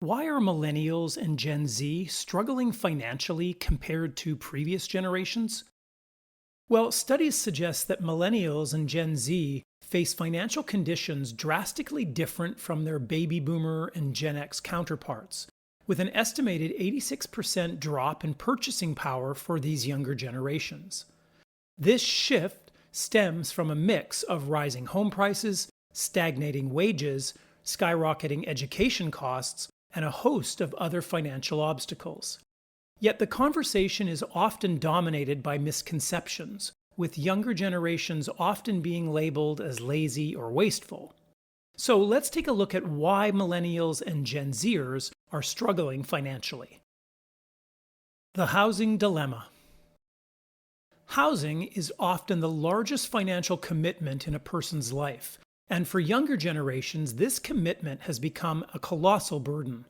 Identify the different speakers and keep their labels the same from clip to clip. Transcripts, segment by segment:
Speaker 1: Why are millennials and Gen Z struggling financially compared to previous generations? Well, studies suggest that millennials and Gen Z face financial conditions drastically different from their baby boomer and Gen X counterparts, with an estimated 86% drop in purchasing power for these younger generations. This shift stems from a mix of rising home prices, stagnating wages, skyrocketing education costs, and a host of other financial obstacles. Yet the conversation is often dominated by misconceptions, with younger generations often being labeled as lazy or wasteful. So let's take a look at why millennials and Gen Zers are struggling financially. The housing dilemma. Housing is often the largest financial commitment in a person's life, and for younger generations, this commitment has become a colossal burden.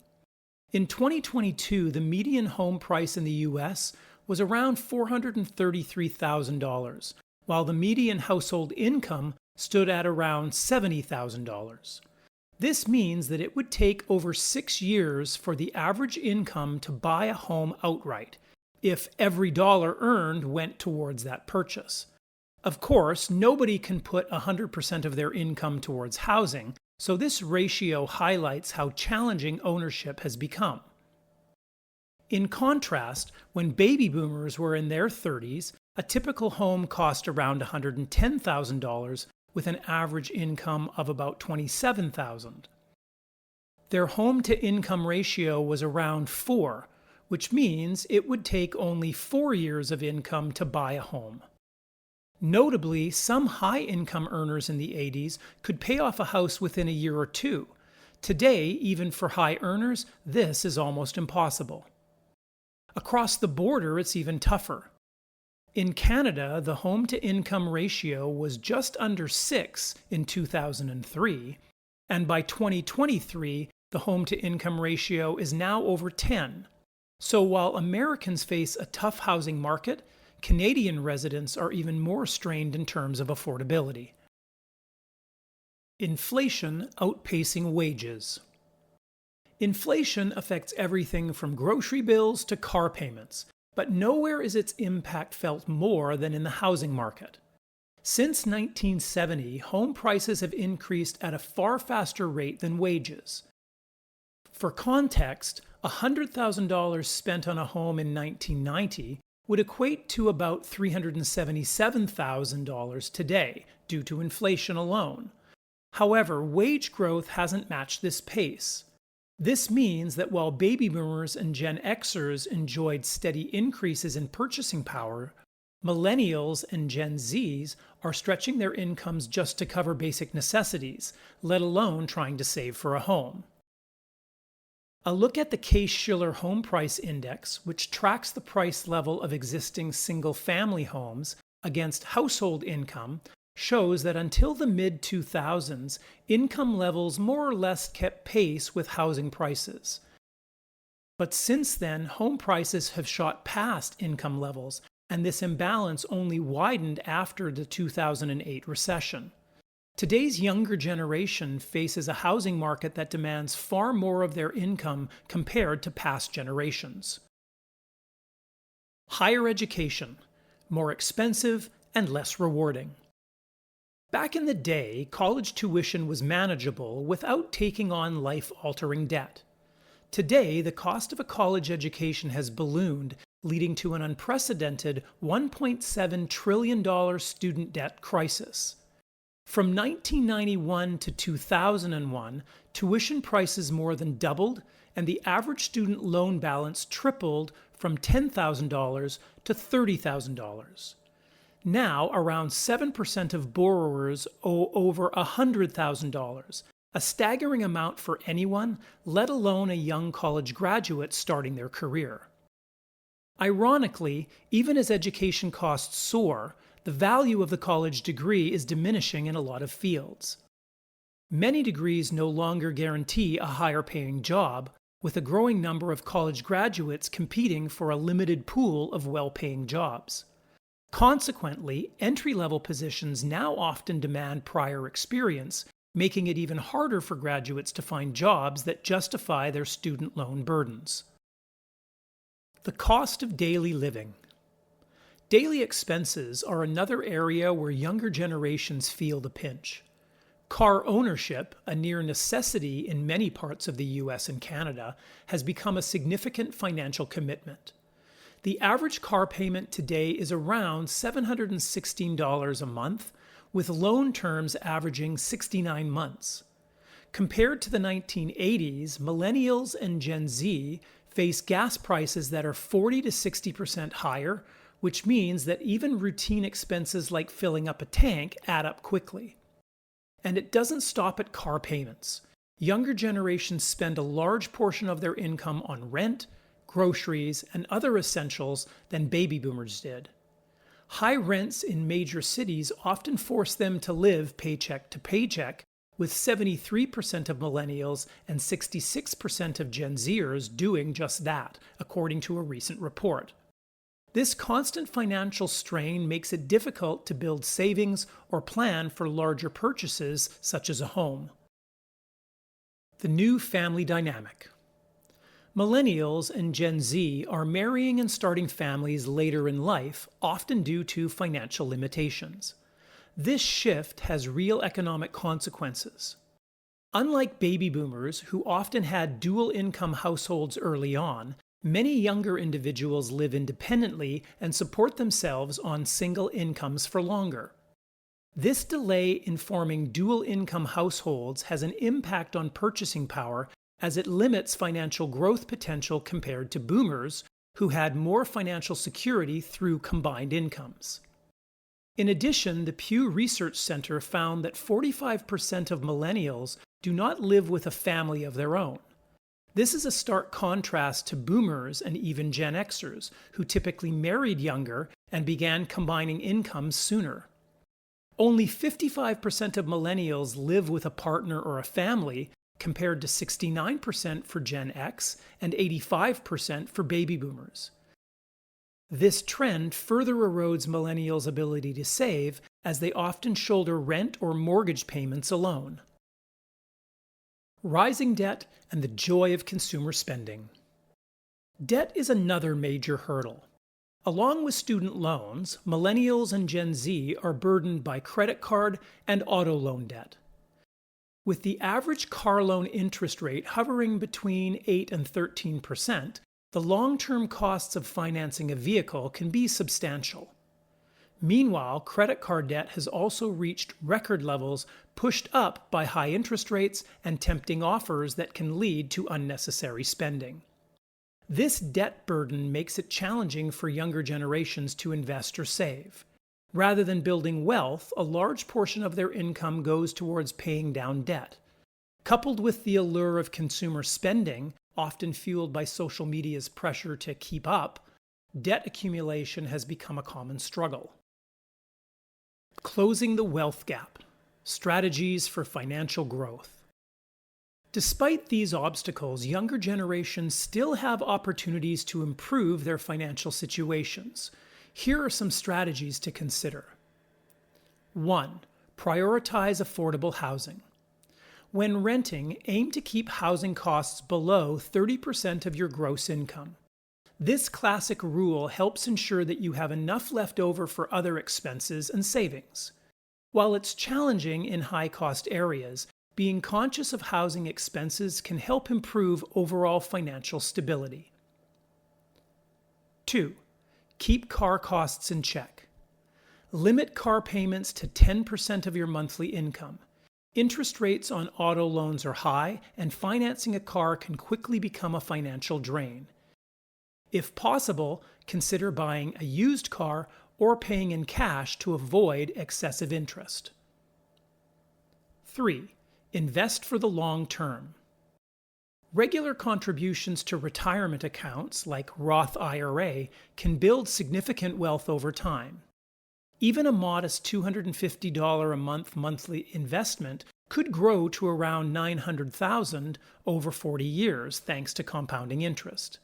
Speaker 1: In 2022, the median home price in the US was around $433,000, while the median household income stood at around $70,000. This means that it would take over 6 years for the average income to buy a home outright, if every dollar earned went towards that purchase. Of course, nobody can put 100% of their income towards housing, so this ratio highlights how challenging ownership has become. In contrast, when baby boomers were in their 30s, a typical home cost around $110,000 with an average income of about $27,000. Their home-to-income ratio was around 4, which means it would take only 4 years of income to buy a home. Notably, some high-income earners in the 80s could pay off a house within a year or two. Today, even for high earners, this is almost impossible. Across the border, it's even tougher. In Canada, the home-to-income ratio was just under 6 in 2003, and by 2023, the home-to-income ratio is now over 10. So while Americans face a tough housing market, Canadian residents are even more strained in terms of affordability. Inflation outpacing wages. Inflation affects everything from grocery bills to car payments, but nowhere is its impact felt more than in the housing market. Since 1970, home prices have increased at a far faster rate than wages. For context, $100,000 spent on a home in 1990 would equate to about $377,000 today due to inflation alone. However, wage growth hasn't matched this pace. This means that while baby boomers and Gen Xers enjoyed steady increases in purchasing power, millennials and Gen Zs are stretching their incomes just to cover basic necessities, let alone trying to save for a home. A look at the Case-Shiller Home Price Index, which tracks the price level of existing single-family homes against household income, shows that until the mid-2000s, income levels more or less kept pace with housing prices. But since then, home prices have shot past income levels, and this imbalance only widened after the 2008 recession. Today's younger generation faces a housing market that demands far more of their income compared to past generations. Higher education, more expensive and less rewarding. Back in the day, college tuition was manageable without taking on life-altering debt. Today, the cost of a college education has ballooned, leading to an unprecedented $1.7 trillion student debt crisis. From 1991 to 2001, tuition prices more than doubled, and the average student loan balance tripled from $10,000 to $30,000. Now, around 7% of borrowers owe over $100,000, a staggering amount for anyone, let alone a young college graduate starting their career. Ironically, even as education costs soar, the value of the college degree is diminishing in a lot of fields. Many degrees no longer guarantee a higher paying job, with a growing number of college graduates competing for a limited pool of well-paying jobs. Consequently, entry-level positions now often demand prior experience, making it even harder for graduates to find jobs that justify their student loan burdens. The cost of daily living. Daily expenses are another area where younger generations feel the pinch. Car ownership, a near necessity in many parts of the US and Canada, has become a significant financial commitment. The average car payment today is around $716 a month, with loan terms averaging 69 months. Compared to the 1980s, Millennials and Gen Z face gas prices that are 40 to 60% higher, which means that even routine expenses like filling up a tank add up quickly. And it doesn't stop at car payments. Younger generations spend a large portion of their income on rent, groceries, and other essentials than baby boomers did. High rents in major cities often force them to live paycheck to paycheck, with 73% of millennials and 66% of Gen Zers doing just that, according to a recent report. This constant financial strain makes it difficult to build savings or plan for larger purchases, such as a home. The new family dynamic. Millennials and Gen Z are marrying and starting families later in life, often due to financial limitations. This shift has real economic consequences. Unlike baby boomers, who often had dual income households early on, many younger individuals live independently and support themselves on single incomes for longer. This delay in forming dual income households has an impact on purchasing power, as it limits financial growth potential compared to boomers, who had more financial security through combined incomes. In addition, the Pew Research Center found that 45% of millennials do not live with a family of their own. This is a stark contrast to boomers and even Gen Xers, who typically married younger and began combining incomes sooner. Only 55% of millennials live with a partner or a family, compared to 69% for Gen X and 85% for baby boomers. This trend further erodes millennials' ability to save, as they often shoulder rent or mortgage payments alone. Rising debt and the joy of consumer spending. Debt is another major hurdle. Along with student loans, millennials and Gen Z are burdened by credit card and auto loan debt. With the average car loan interest rate hovering between 8 and 13%, the long-term costs of financing a vehicle can be substantial. Meanwhile, credit card debt has also reached record levels, pushed up by high interest rates and tempting offers that can lead to unnecessary spending. This debt burden makes it challenging for younger generations to invest or save. Rather than building wealth, a large portion of their income goes towards paying down debt. Coupled with the allure of consumer spending, often fueled by social media's pressure to keep up, debt accumulation has become a common struggle. Closing the wealth gap. Strategies for financial growth. Despite these obstacles, younger generations still have opportunities to improve their financial situations. Here are some strategies to consider. 1. Prioritize affordable housing. When renting, aim to keep housing costs below 30% of your gross income. This classic rule helps ensure that you have enough left over for other expenses and savings. While it's challenging in high-cost areas, being conscious of housing expenses can help improve overall financial stability. 2. Keep car costs in check. Limit car payments to 10% of your monthly income. Interest rates on auto loans are high, and financing a car can quickly become a financial drain. If possible, consider buying a used car or paying in cash to avoid excessive interest. 3. Invest for the long term. Regular contributions to retirement accounts, like Roth IRA, can build significant wealth over time. Even a modest $250 a month monthly investment could grow to around $900,000 over 40 years thanks to compounding interest.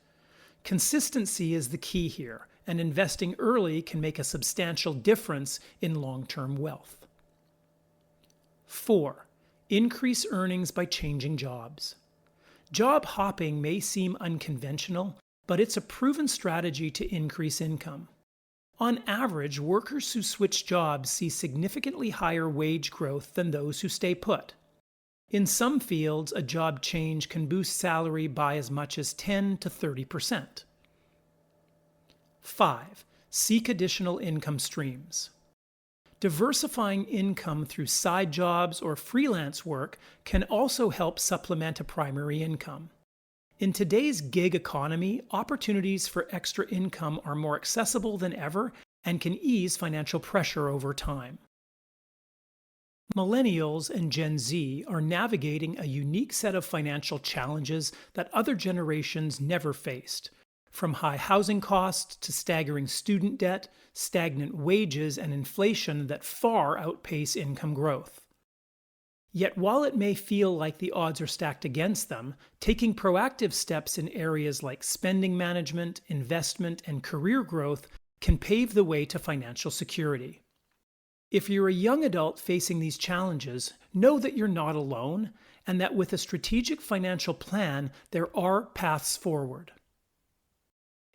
Speaker 1: Consistency is the key here, and investing early can make a substantial difference in long-term wealth. 4. increase earnings by changing jobs. Job hopping may seem unconventional, but it's a proven strategy to increase income. On average, workers who switch jobs see significantly higher wage growth than those who stay put. In some fields, a job change can boost salary by as much as 10 to 30%. 5. Seek additional income streams. Diversifying income through side jobs or freelance work can also help supplement a primary income. In today's gig economy, opportunities for extra income are more accessible than ever and can ease financial pressure over time. Millennials and Gen Z are navigating a unique set of financial challenges that other generations never faced, from high housing costs to staggering student debt, stagnant wages, and inflation that far outpace income growth. Yet while it may feel like the odds are stacked against them, taking proactive steps in areas like spending management, investment, and career growth can pave the way to financial security. If you're a young adult facing these challenges, know that you're not alone and that with a strategic financial plan, there are paths forward.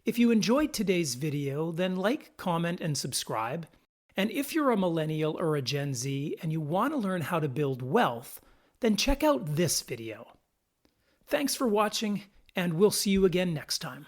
Speaker 1: If you enjoyed today's video, then like, comment, and subscribe. And if you're a millennial or a Gen Z and you want to learn how to build wealth, then check out this video. Thanks for watching, and we'll see you again next time.